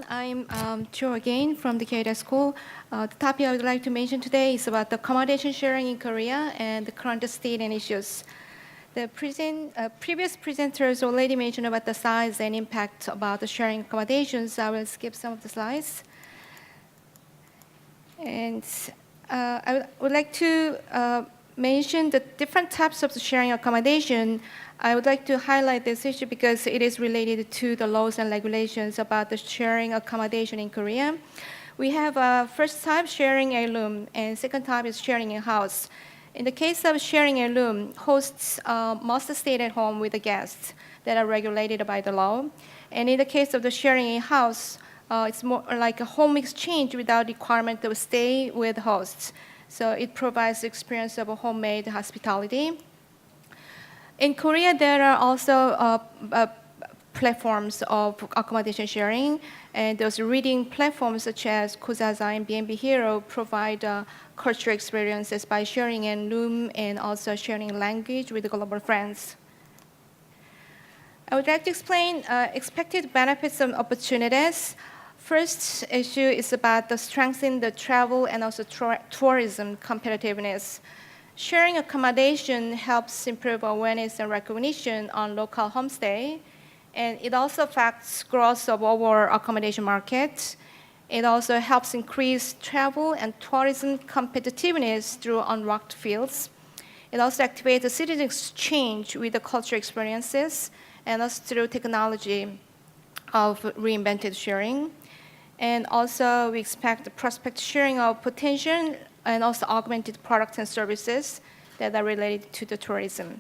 I'm Jo again from the Korea School. The topic I would like to mention today is about the accommodation sharing in Korea and the current state and issues. The previous presenters already mentioned about the size and impact about the sharing accommodations. I will skip some of the slides. And I would like to mention the different types of sharing accommodation. I would like to highlight this issue because it is related to the laws and regulations about the sharing accommodation in Korea. We have first type sharing a room, and second type is sharing a house. In the case of sharing a room, hosts must stay at home with the guests that are regulated by the law. And in the case of the sharing a house, it's more like a home exchange without requirement of stay with hosts. So it provides the experience of a homemade hospitality. In Korea, there are also platforms of accommodation sharing, and those reading platforms such as Kozaza and B&B Hero provide cultural experiences by sharing a room and also sharing language with global friends. I would like to explain expected benefits and opportunities. First issue is about the strengthening the travel and also tourism competitiveness. Sharing accommodation helps improve awareness and recognition on local homestay, and it also affects growth of overall accommodation market. It also helps increase travel and tourism competitiveness through unlocked fields. It also activates the citizen exchange with the cultural experiences and also through technology of reinvented sharing. And also we expect the prospect sharing of potential and also augmented products and services that are related to the tourism.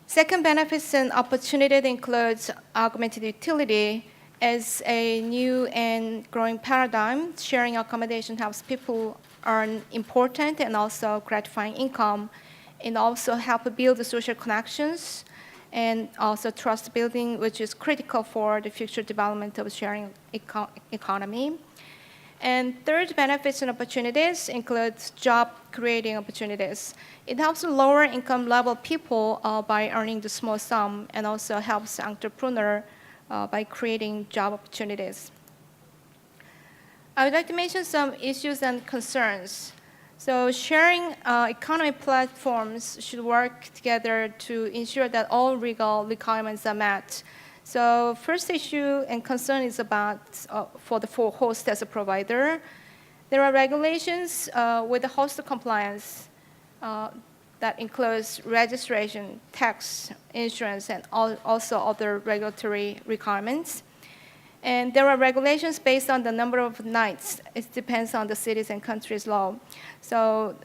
Second benefits and opportunity includes augmented utility. As a new and growing paradigm, sharing accommodation helps people earn important and also gratifying income, and also help build the social connections and also trust building, which is critical for the future development of sharing economy. And third benefits and opportunities include job creating opportunities. It helps lower income level people by earning the small sum, and also helps entrepreneur by creating job opportunities. I would like to mention some issues and concerns. So sharing economy platforms should work together to ensure that all legal requirements are met. So first issue and concern is about for the host as a provider. There are regulations with the host compliance that includes registration, tax, insurance, and also other regulatory requirements. And there are regulations based on the number of nights. It depends on the cities and countries' law. So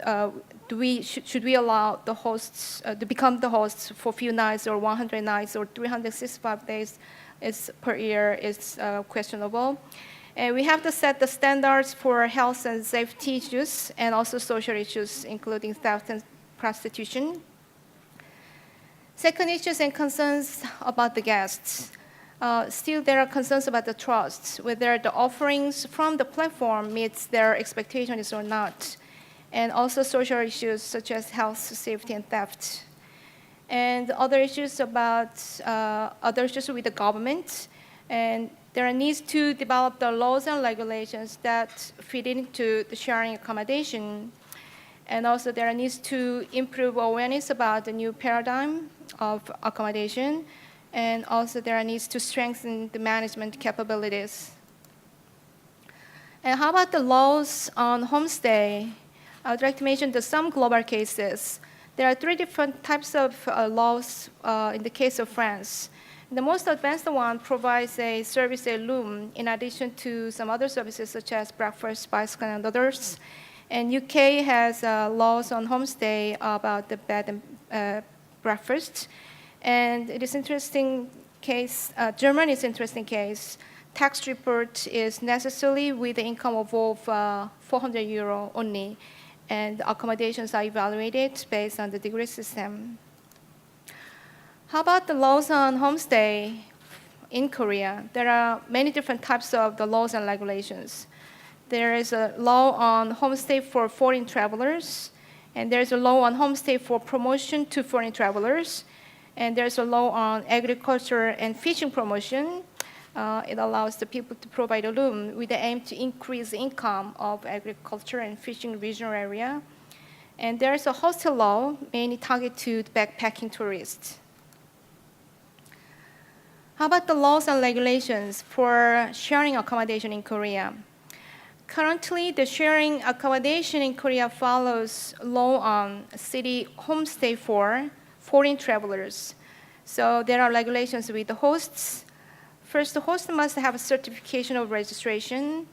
should we allow the hosts to become the hosts for a few nights or 100 nights or 365 days per year is questionable. And we have to set the standards for health and safety issues and also social issues, including theft and prostitution. Second, issues and concerns about the guests. Still, there are concerns about the trust, whether the offerings from the platform meets their expectations or not, and also social issues such as health, safety, and theft. And other issues about other issues with the government, and there are needs to develop the laws and regulations that fit into the sharing accommodation. And also there are needs to improve awareness about the new paradigm of accommodation. And also there are needs to strengthen the management capabilities. And how about the laws on homestay? I would like to mention some global cases. There are 3 different types of laws in the case of France. The most advanced one provides a service, a room, in addition to some other services such as breakfast, bicycle, and others. And UK has laws on homestay about the bed and breakfast. And it is interesting case, Germany is interesting case. Tax report is necessary with the income of over 400 euro only. And accommodations are evaluated based on the degree system. How about the laws on homestay in Korea? There are many different types of the laws and regulations. There is a law on homestay for foreign travelers, and there's a law on homestay for promotion to foreign travelers. And there's a law on agriculture and fishing promotion. It allows the people to provide a room with the aim to increase the income of agriculture and fishing regional area. And there's a hostel law mainly targeted to backpacking tourists. How about the laws and regulations for sharing accommodation in Korea? Currently, the sharing accommodation in Korea follows law on city homestay for foreign travelers. So there are regulations with the hosts. First, the host must have a certification of registration,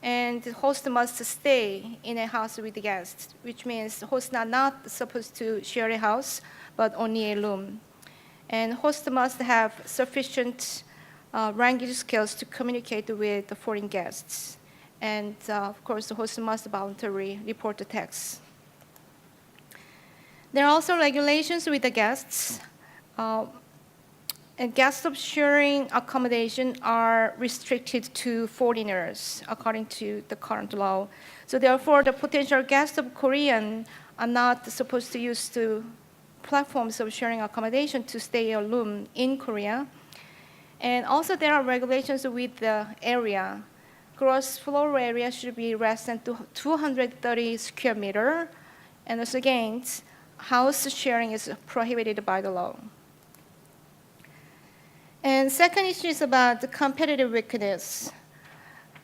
and the host must stay in a house with the guests, which means the hosts are not supposed to share a house, but only a room. And host must have sufficient language skills to communicate with the foreign guests. And of course, the host must voluntarily report the tax. There are also regulations with the guests. And guests of sharing accommodation are restricted to foreigners, according to the current law. So therefore, the potential guests of Korean are not supposed to use the platforms of sharing accommodation to stay in a room in Korea. And also, there are regulations with the area. Gross floor area should be less than 230 square meter. And as again, house sharing is prohibited by the law. And second issue is about the competitive weakness.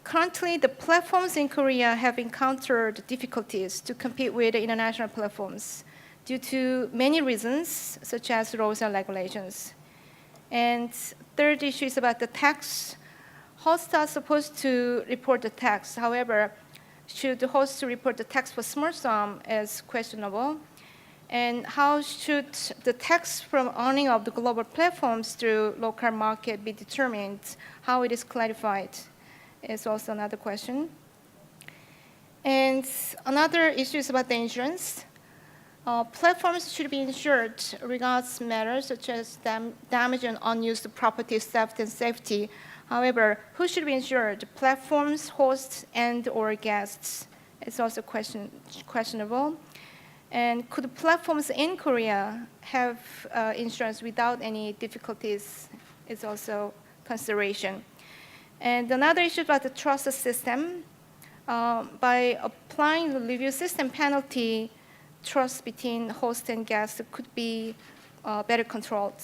Currently, the platforms in Korea have encountered difficulties to compete with the international platforms due to many reasons, such as laws and regulations. And third issue is about the tax. Hosts are supposed to report the tax. However, should the host report the tax for small sum is questionable. And how should the tax from earning of the global platforms through local market be determined? How it is clarified is also another question. And another issue is about the insurance. Platforms should be insured regards matters such as damage and unused property, theft, and safety. However, who should be insured? Platforms, hosts, and/or guests. It's also questionable. And could platforms in Korea have insurance without any difficulties is also consideration. And another issue about the trust system. By applying the review system penalty, trust between host and guest could be better controlled.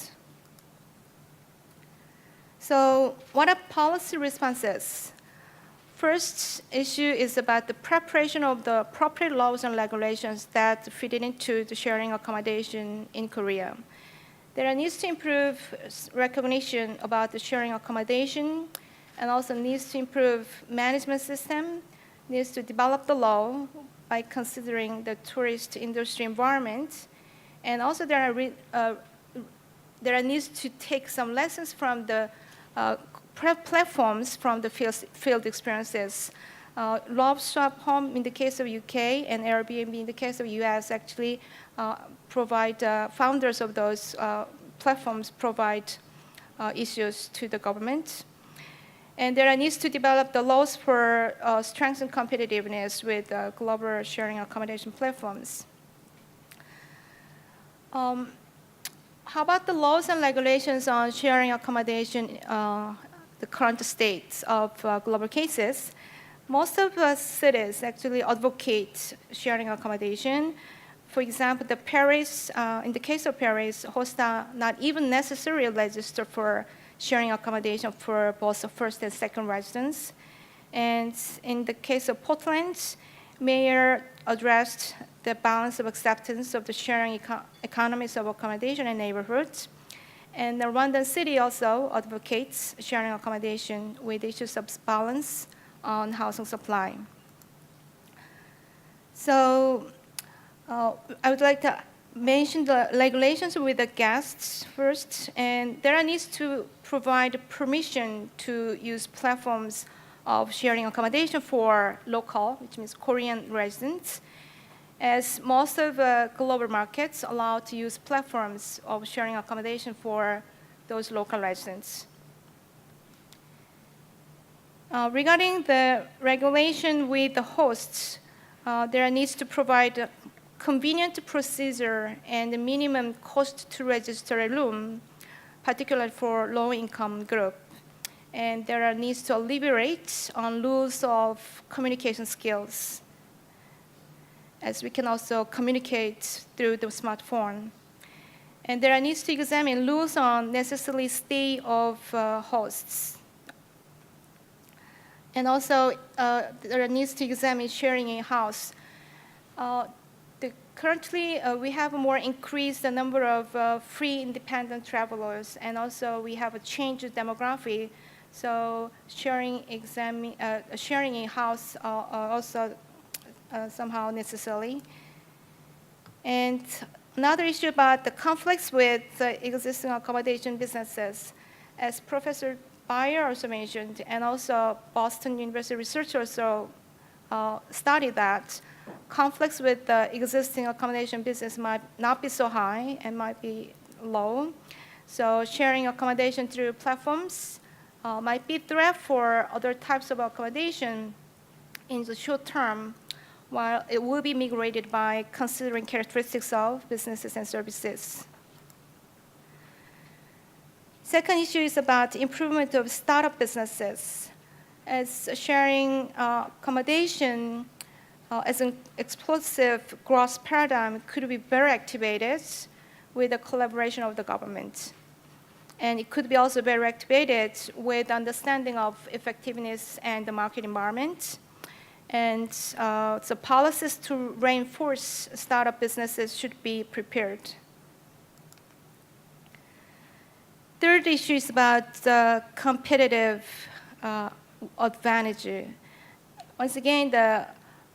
So what are policy responses? First issue is about the preparation of the appropriate laws and regulations that fit into the sharing accommodation in Korea. There needs to improve recognition about the sharing accommodation, and also needs to improve management system, needs to develop the law by considering the tourist industry environment, and also there needs to take some lessons from the platforms from the field experiences. Love Swap Home in the case of UK and Airbnb in the case of US actually provide, founders of those platforms provide issues to the government. And there needs to develop the laws for strengthen competitiveness with global sharing accommodation platforms. How about the laws and regulations on sharing accommodation, the current state of global cases? Most of the cities actually advocate sharing accommodation. For example, in the case of Paris, hosts are not even necessarily registered for sharing accommodation for both the first and second residents. And in the case of Portland, mayor addressed the balance of acceptance of the sharing economies of accommodation in neighborhoods. And the London city also advocates sharing accommodation with issues of balance on housing supply. So I would like to mention the regulations with the guests first, and there needs to provide permission to use platforms of sharing accommodation for local, which means Korean residents, as most of global markets allow to use platforms of sharing accommodation for those local residents. Regarding the regulation with the hosts, there needs to provide a convenient procedure and a minimum cost to register a room, particularly for low-income group. and there are needs to elaborate on rules of communication skills, as we can also communicate through the smartphone. And there are needs to examine rules on necessary stay of hosts. And also, there are needs to examine sharing a house. Currently, we have more increased the number of free independent travelers, and also we have a change in demography. So sharing a house are also somehow necessary. And another issue about the conflicts with existing accommodation businesses, as Professor Bayer also mentioned, and also Boston University research also studied that conflicts with the existing accommodation business might not be so high and might be low. So sharing accommodation through platforms might be a threat for other types of accommodation in the short term, while it will be migrated by considering characteristics of businesses and services. Second issue is about improvement of startup businesses, as sharing accommodation as an explosive growth paradigm could be better activated with the collaboration of the government. And it could be also better activated with understanding of effectiveness and the market environment. And the policies to reinforce startup businesses should be prepared. Third issue is about the competitive advantage. Once again,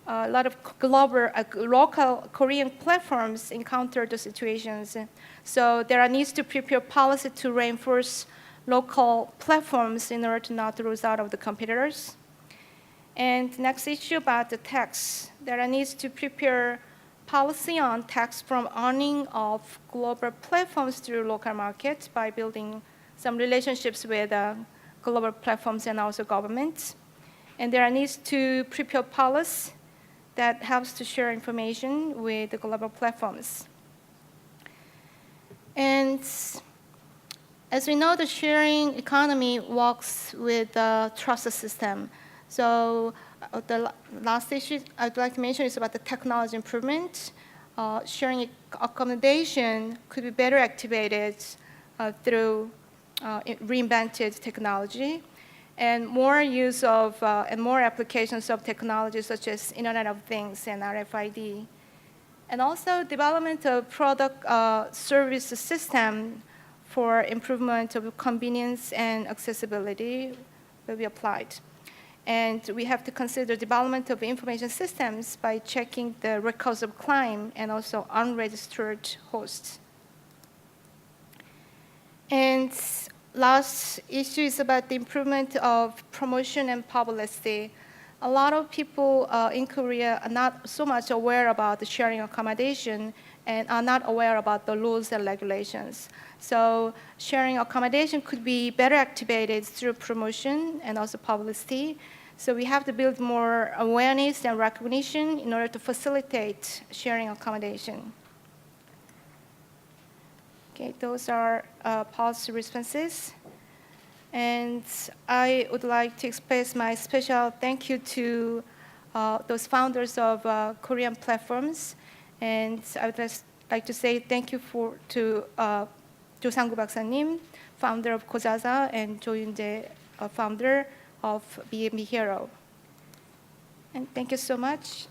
a lot of global, local Korean platforms encounter the situations. So there are needs to prepare policy to reinforce local platforms in order to not lose out of the competitors. And next issue about the tax. There are needs to prepare policy on tax from earning of global platforms through local markets by building some relationships with global platforms and also governments. And there are needs to prepare policy that helps to share information with the global platforms. And as we know, the sharing economy works with the trust system. So the last issue I'd like to mention is about the technology improvement. Sharing accommodation could be better activated through reinvented technology, and more use of and more applications of technology such as Internet of Things and RFID. And also development of product service system for improvement of convenience and accessibility will be applied. And we have to consider development of information systems by checking the records of claim and also unregistered hosts. And last issue is about the improvement of promotion and publicity. A lot of people in Korea are not so much aware about the sharing accommodation and are not aware about the rules and regulations. So sharing accommodation could be better activated through promotion and also publicity. So we have to build more awareness and recognition in order to facilitate sharing accommodation. Okay, those are policy responses. And I would like to express my special thank you to those founders of Korean platforms. And I would just like to say thank you to 조상구 박사님, founder of Kojaza, and 조윤재, founder of B&B Hero. And thank you so much.